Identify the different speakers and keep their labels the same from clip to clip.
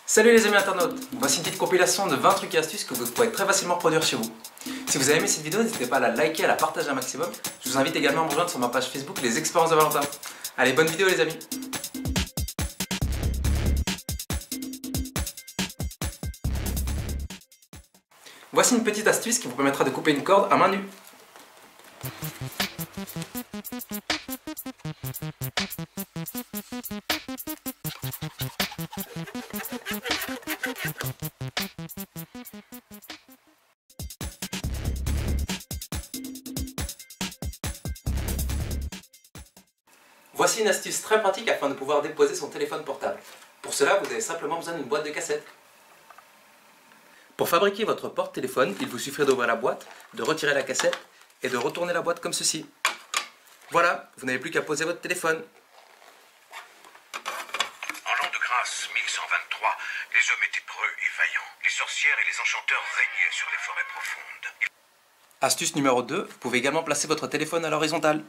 Speaker 1: Salut les amis internautes, voici une petite compilation de 20 trucs et astuces que vous pourrez très facilement produire chez vous. Si vous avez aimé cette vidéo, n'hésitez pas à la liker, à la partager un maximum. Je vous invite également à me rejoindre sur ma page Facebook Les Expériences de Valentin. Allez, bonne vidéo les amis. Voici une petite astuce qui vous permettra de couper une corde à main nue. Voici une astuce très pratique afin de pouvoir déposer son téléphone portable. Pour cela, vous avez simplement besoin d'une boîte de cassette. Pour fabriquer votre porte-téléphone, il vous suffirait d'ouvrir la boîte, de retirer la cassette et de retourner la boîte comme ceci. Voilà, vous n'avez plus qu'à poser votre téléphone.
Speaker 2: En l'an de grâce 1123, les hommes étaient preux et vaillants. Les sorcières et les enchanteurs régnaient sur les forêts profondes.
Speaker 1: Astuce numéro 2, vous pouvez également placer votre téléphone à l'horizontale.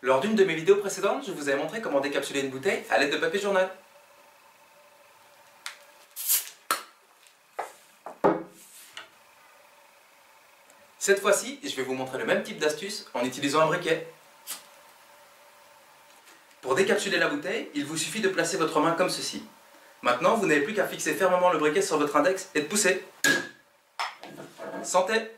Speaker 1: Lors d'une de mes vidéos précédentes, je vous avais montré comment décapsuler une bouteille à l'aide de papier journal. Cette fois-ci, je vais vous montrer le même type d'astuce en utilisant un briquet. Pour décapsuler la bouteille, il vous suffit de placer votre main comme ceci. Maintenant, vous n'avez plus qu'à fixer fermement le briquet sur votre index et de pousser. Santé!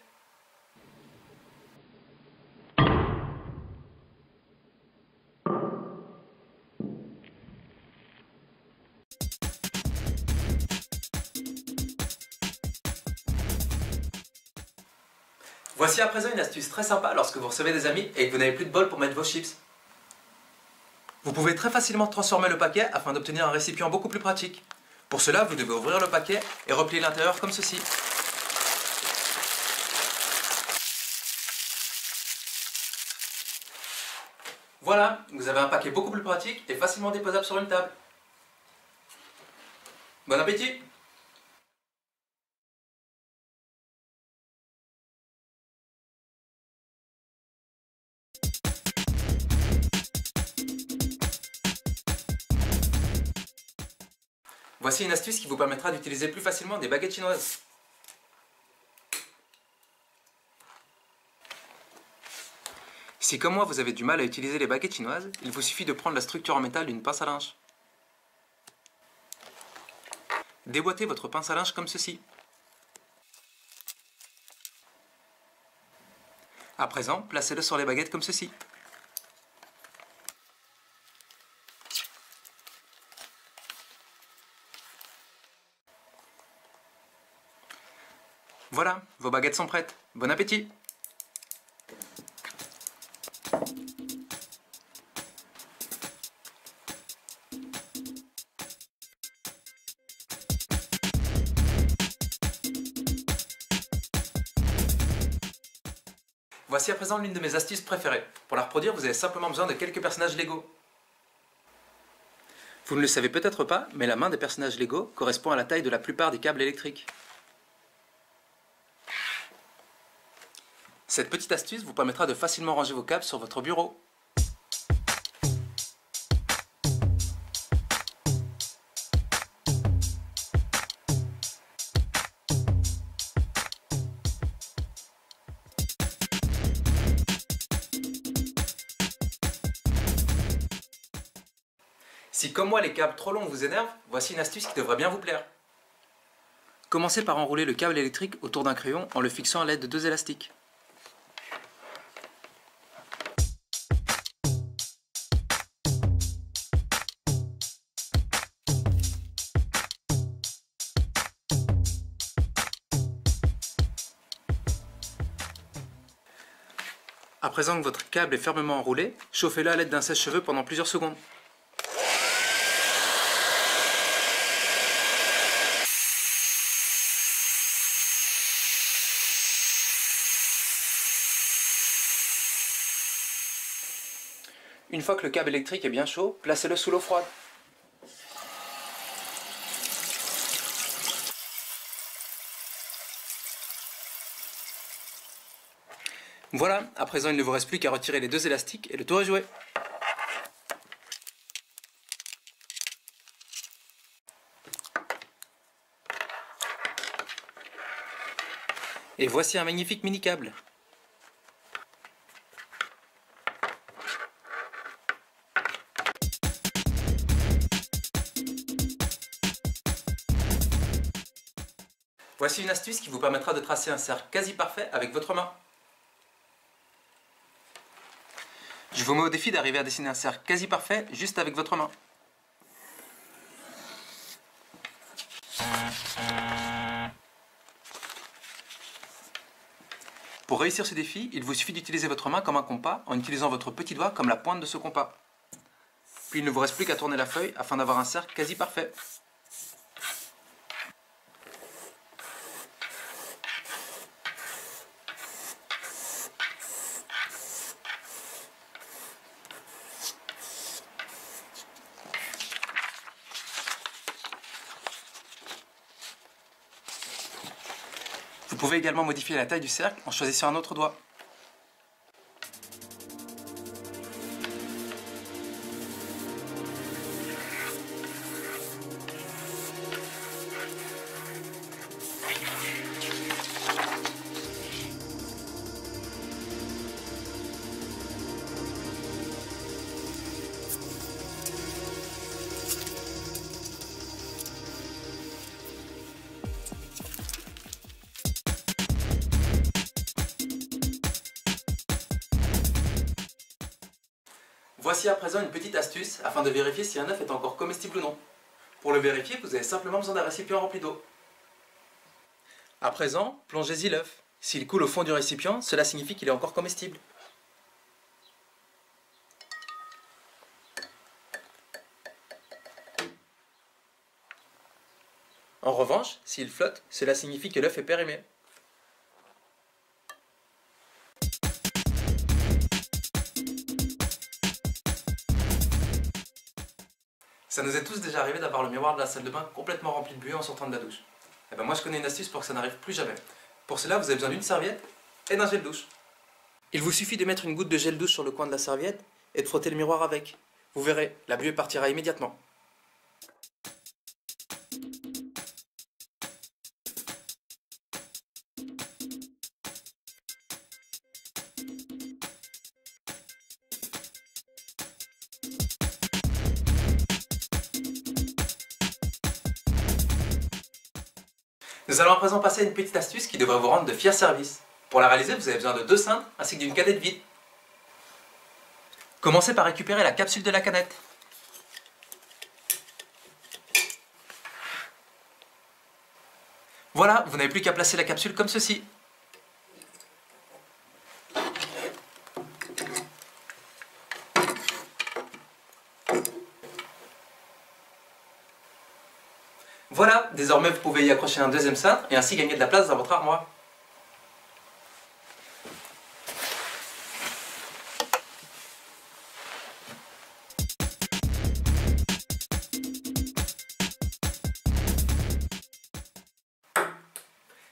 Speaker 1: Voici à présent une astuce très sympa lorsque vous recevez des amis et que vous n'avez plus de bol pour mettre vos chips. Vous pouvez très facilement transformer le paquet afin d'obtenir un récipient beaucoup plus pratique. Pour cela, vous devez ouvrir le paquet et replier l'intérieur comme ceci. Voilà, vous avez un paquet beaucoup plus pratique et facilement déposable sur une table. Bon appétit! Voici une astuce qui vous permettra d'utiliser plus facilement des baguettes chinoises. Si comme moi vous avez du mal à utiliser les baguettes chinoises, il vous suffit de prendre la structure en métal d'une pince à linge. Déboîtez votre pince à linge comme ceci. À présent, placez-le sur les baguettes comme ceci. Voilà, vos baguettes sont prêtes. Bon appétit! Voici à présent l'une de mes astuces préférées. Pour la reproduire, vous avez simplement besoin de quelques personnages Lego. Vous ne le savez peut-être pas, mais la main des personnages Lego correspond à la taille de la plupart des câbles électriques. Cette petite astuce vous permettra de facilement ranger vos câbles sur votre bureau. Si comme moi les câbles trop longs vous énervent, voici une astuce qui devrait bien vous plaire. Commencez par enrouler le câble électrique autour d'un crayon en le fixant à l'aide de 2 élastiques. À présent que votre câble est fermement enroulé, chauffez-le à l'aide d'un sèche-cheveux pendant plusieurs secondes. Une fois que le câble électrique est bien chaud, placez-le sous l'eau froide. Voilà, à présent il ne vous reste plus qu'à retirer les deux élastiques et le tour est joué. Et voici un magnifique mini-câble. Voici une astuce qui vous permettra de tracer un cercle quasi parfait avec votre main. Je vous mets au défi d'arriver à dessiner un cercle quasi parfait juste avec votre main. Pour réussir ce défi, il vous suffit d'utiliser votre main comme un compas en utilisant votre petit doigt comme la pointe de ce compas. Puis il ne vous reste plus qu'à tourner la feuille afin d'avoir un cercle quasi parfait. Vous pouvez également modifier la taille du cercle en choisissant un autre doigt. Voici à présent une petite astuce afin de vérifier si un œuf est encore comestible ou non. Pour le vérifier, vous avez simplement besoin d'un récipient rempli d'eau. À présent, plongez-y l'œuf. S'il coule au fond du récipient, cela signifie qu'il est encore comestible. En revanche, s'il flotte, cela signifie que l'œuf est périmé. Ça nous est tous déjà arrivé d'avoir le miroir de la salle de bain complètement rempli de buée en sortant de la douche. Et ben moi je connais une astuce pour que ça n'arrive plus jamais. Pour cela, vous avez besoin d'une serviette et d'un gel douche. Il vous suffit de mettre une goutte de gel douche sur le coin de la serviette et de frotter le miroir avec. Vous verrez, la buée partira immédiatement. Nous allons à présent passer à une petite astuce qui devrait vous rendre de fiers services. Pour la réaliser, vous avez besoin de 2 cintres ainsi que d'une canette vide. Commencez par récupérer la capsule de la canette. Voilà, vous n'avez plus qu'à placer la capsule comme ceci. Voilà, désormais vous pouvez y accrocher un deuxième cintre et ainsi gagner de la place dans votre armoire.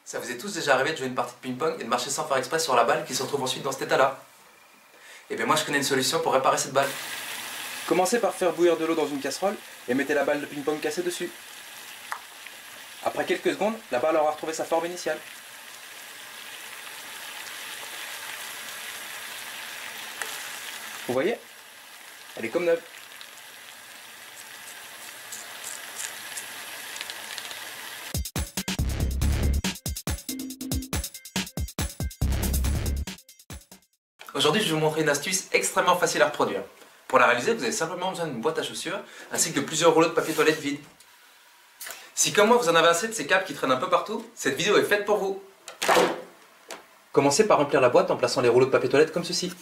Speaker 1: Ça vous est tous déjà arrivé de jouer une partie de ping-pong et de marcher sans faire exprès sur la balle qui se retrouve ensuite dans cet état-là? Et bien moi je connais une solution pour réparer cette balle. Commencez par faire bouillir de l'eau dans une casserole et mettez la balle de ping-pong cassée dessus. Après quelques secondes, la balle aura retrouvé sa forme initiale. Vous voyez? Elle est comme neuve. Aujourd'hui, je vais vous montrer une astuce extrêmement facile à reproduire. Pour la réaliser, vous avez simplement besoin d'une boîte à chaussures ainsi que de plusieurs rouleaux de papier toilette vides. Si comme moi vous en avez assez de ces câbles qui traînent un peu partout, cette vidéo est faite pour vous. Commencez par remplir la boîte en plaçant les rouleaux de papier toilette comme ceci.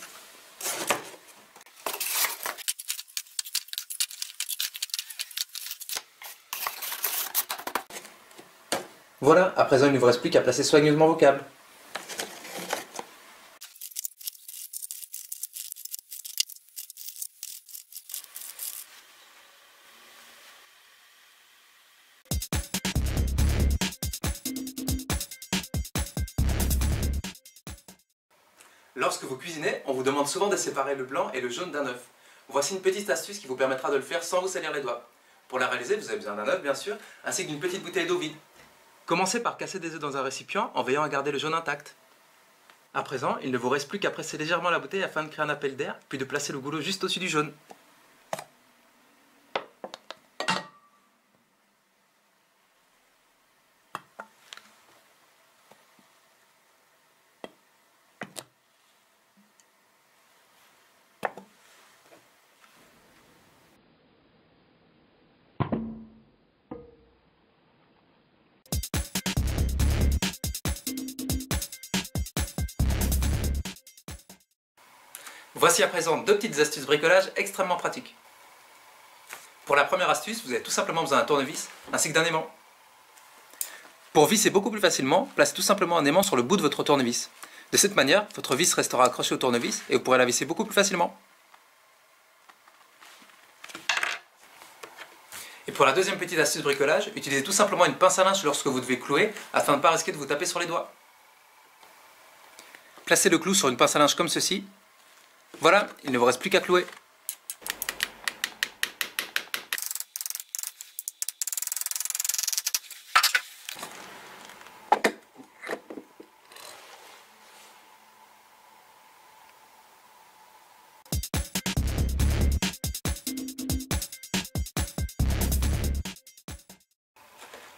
Speaker 1: Voilà, à présent il ne vous reste plus qu'à placer soigneusement vos câbles. Lorsque vous cuisinez, on vous demande souvent de séparer le blanc et le jaune d'un œuf. Voici une petite astuce qui vous permettra de le faire sans vous salir les doigts. Pour la réaliser, vous avez besoin d'un œuf bien sûr, ainsi que d'une petite bouteille d'eau vide. Commencez par casser des œufs dans un récipient en veillant à garder le jaune intact. À présent, il ne vous reste plus qu'à presser légèrement la bouteille afin de créer un appel d'air, puis de placer le goulot juste au-dessus du jaune. Voici à présent deux petites astuces bricolage extrêmement pratiques. Pour la première astuce, vous avez tout simplement besoin d'un tournevis ainsi que d'un aimant. Pour visser beaucoup plus facilement, placez tout simplement un aimant sur le bout de votre tournevis. De cette manière, votre vis restera accrochée au tournevis et vous pourrez la visser beaucoup plus facilement. Et pour la deuxième petite astuce bricolage, utilisez tout simplement une pince à linge lorsque vous devez clouer afin de ne pas risquer de vous taper sur les doigts. Placez le clou sur une pince à linge comme ceci. Voilà, il ne vous reste plus qu'à clouer.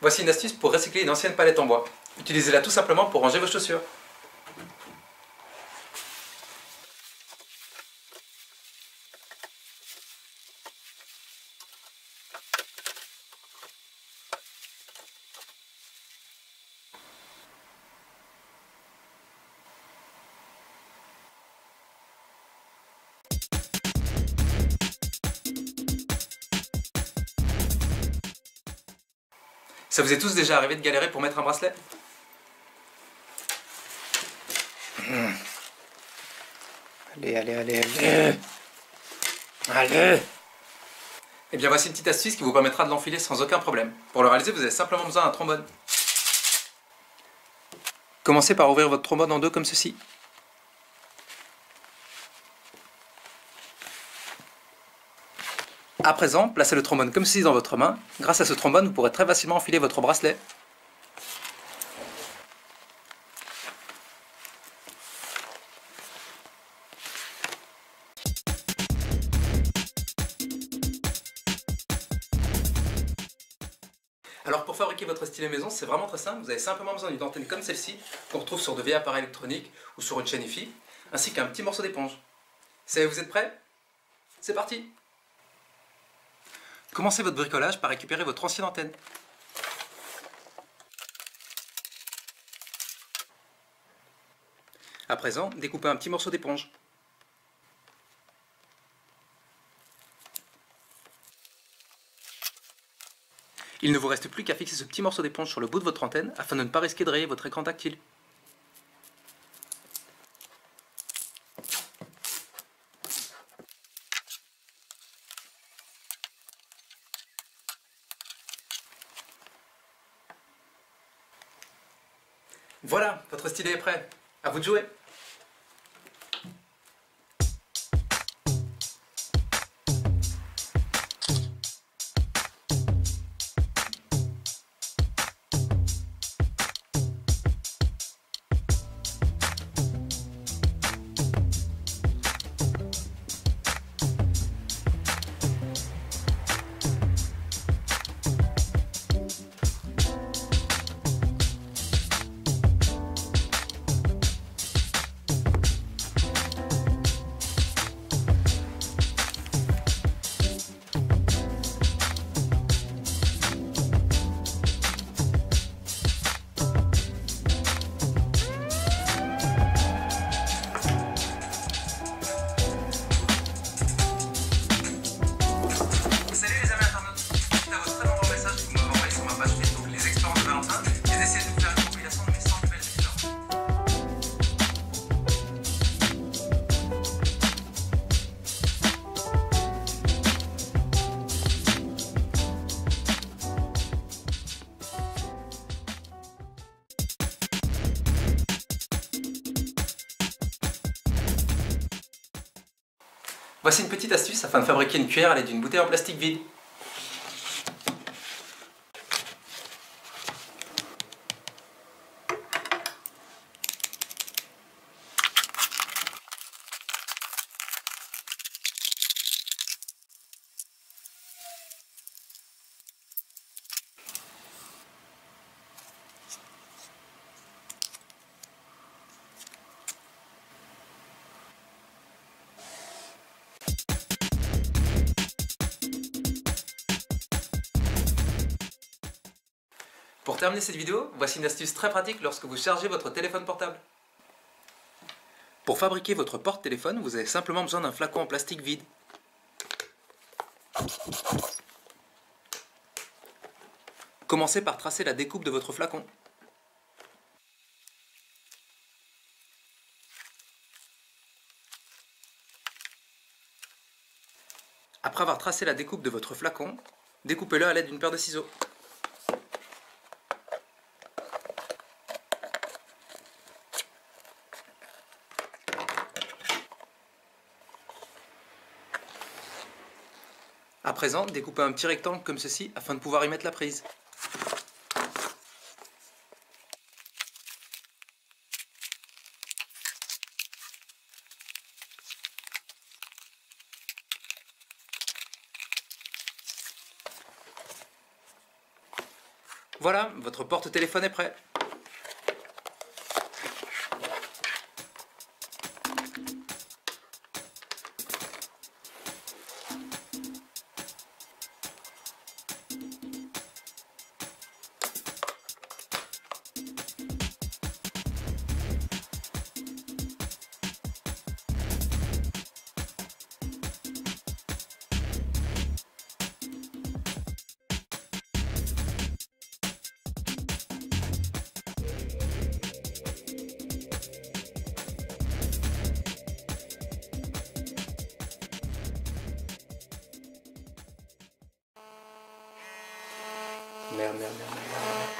Speaker 1: Voici une astuce pour recycler une ancienne palette en bois. Utilisez-la tout simplement pour ranger vos chaussures. Ça vous est tous déjà arrivé de galérer pour mettre un bracelet? Allez. Et bien voici une petite astuce qui vous permettra de l'enfiler sans aucun problème. Pour le réaliser, vous avez simplement besoin d'un trombone. Commencez par ouvrir votre trombone en deux comme ceci. À présent, placez le trombone comme ceci dans votre main. Grâce à ce trombone, vous pourrez très facilement enfiler votre bracelet. Alors pour fabriquer votre stylet maison, c'est vraiment très simple. Vous avez simplement besoin d'une antenne comme celle-ci, qu'on retrouve sur de vieils appareils électroniques ou sur une chaîne IFI, ainsi qu'un petit morceau d'éponge. Ça y est, vous êtes prêts? C'est parti! Commencez votre bricolage par récupérer votre ancienne antenne. À présent, découpez un petit morceau d'éponge. Il ne vous reste plus qu'à fixer ce petit morceau d'éponge sur le bout de votre antenne afin de ne pas risquer de rayer votre écran tactile. Voilà, votre stylet est prêt. À vous de jouer. Voici une petite astuce afin de fabriquer une cuillère à l'aide d'une bouteille en plastique vide. Pour terminer cette vidéo, voici une astuce très pratique lorsque vous chargez votre téléphone portable. Pour fabriquer votre porte-téléphone, vous avez simplement besoin d'un flacon en plastique vide. Commencez par tracer la découpe de votre flacon. Après avoir tracé la découpe de votre flacon, découpez-le à l'aide d'une paire de ciseaux. À présent, découpez un petit rectangle comme ceci afin de pouvoir y mettre la prise. Voilà, votre porte-téléphone est prêt. Merde.